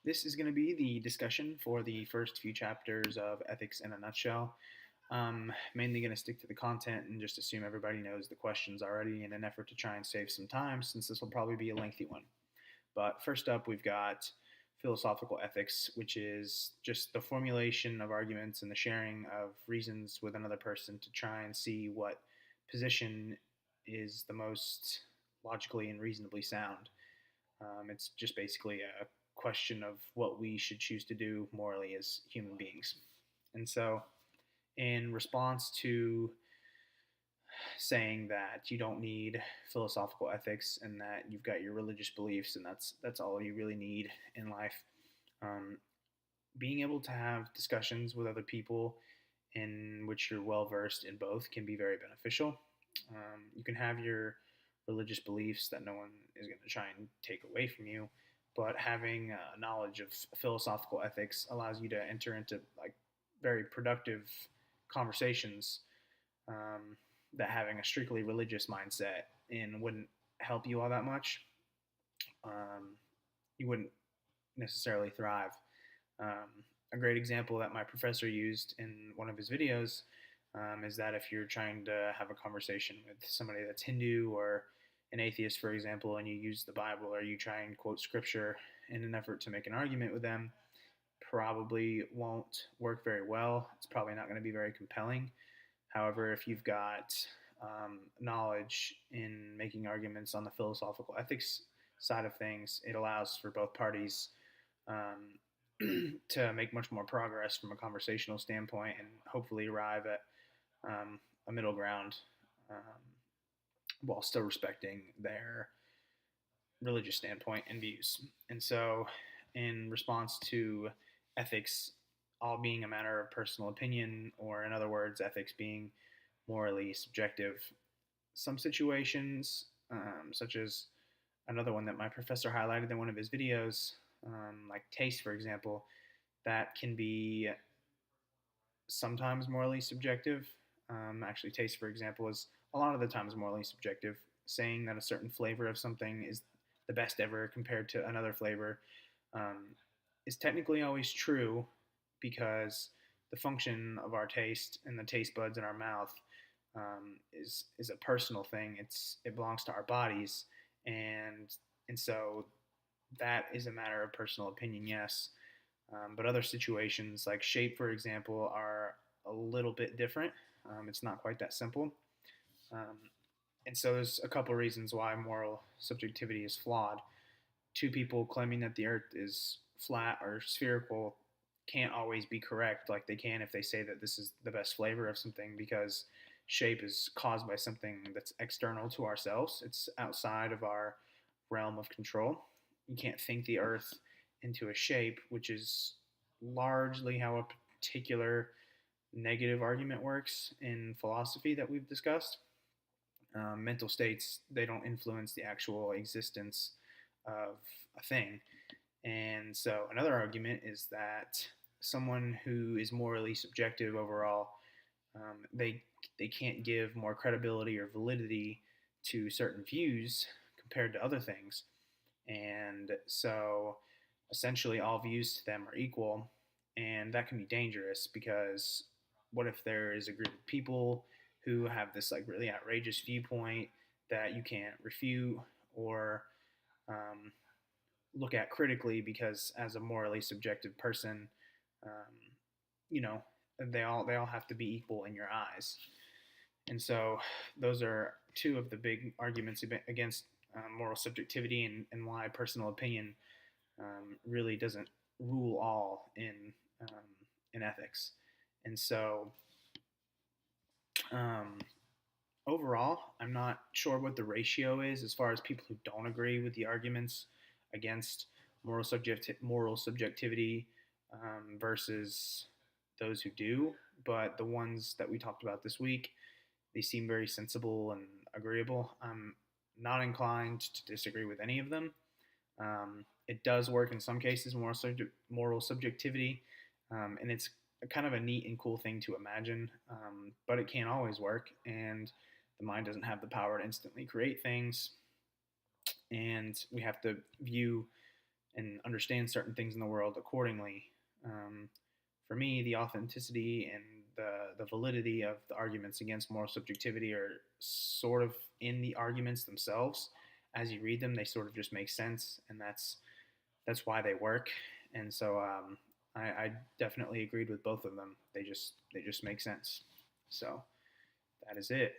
This is going to be the discussion for the first few chapters of Ethics in a Nutshell. Mainly going to stick to the content and just assume everybody knows the questions already in an effort to try and save some time since this will probably be a lengthy one. But first up, we've got philosophical ethics, which is just the formulation of arguments and the sharing of reasons with another person to try and see what position is the most logically and reasonably sound. It's just basically a question of what we should choose to do morally as human beings. And so, in response to saying that you don't need philosophical ethics and that you've got your religious beliefs and that's all you really need in life, um, being able to have discussions with other people in which you're well versed in both can be very beneficial. You can have your religious beliefs that no one is going to try and take away from you, but having knowledge of philosophical ethics allows you to enter into like very productive conversations that having a strictly religious mindset in wouldn't help you all that much. Um, you wouldn't necessarily thrive. A great example that my professor used in one of his videos is that if you're trying to have a conversation with somebody that's Hindu or an atheist, for example, and you use the Bible or you try and quote scripture in an effort to make an argument with them, probably won't work very well. It's probably not going to be very compelling. However, if you've got knowledge in making arguments on the philosophical ethics side of things, it allows for both parties to make much more progress from a conversational standpoint and hopefully arrive at a middle ground um, while still respecting their religious standpoint and views. And so, in response to ethics all being a matter of personal opinion, or in other words, ethics being morally subjective, some situations, such as another one that my professor highlighted in one of his videos, like taste, for example, that can be sometimes morally subjective. Actually, taste, for example, is a lot of the times morally subjective. Saying that a certain flavor of something is the best ever compared to another flavor um, is technically always true because the function of our taste and the taste buds in our mouth is a personal thing. It belongs to our bodies, and so that is a matter of personal opinion, yes. But other situations, like shape, for example, are a little bit different. It's not quite that simple. Um, and so there's a couple reasons why moral subjectivity is flawed. Two people claiming that the earth is flat or spherical can't always be correct like they can if they say that this is the best flavor of something because shape is caused by something that's external to ourselves. It's outside of our realm of control. You can't think the earth into a shape, which is largely how a particular negative argument works in philosophy that we've discussed. Mental states, they don't influence the actual existence of a thing. And so another argument is that someone who is morally subjective overall, they can't give more credibility or validity to certain views compared to other things. And so essentially all views to them are equal. And that can be dangerous because what if there is a group of people who have this like really outrageous viewpoint that you can't refute or um, look at critically because as a morally subjective person, um, you know, they all have to be equal in your eyes. And so those are two of the big arguments against moral subjectivity and why personal opinion really doesn't rule all in ethics. And so um, overall, I'm not sure what the ratio is as far as people who don't agree with the arguments against moral subjectivity versus those who do. But the ones that we talked about this week, they seem very sensible and agreeable. I'm not inclined to disagree with any of them. It does work in some cases, moral subjectivity, and it's kind of a neat and cool thing to imagine, but it can't always work, and the mind doesn't have the power to instantly create things, and we have to view and understand certain things in the world accordingly. Um, for me, the authenticity and the validity of the arguments against moral subjectivity are sort of in the arguments themselves. As you read them, they sort of just make sense, and that's why they work. And so I definitely agreed with both of them. They just make sense. So that is it.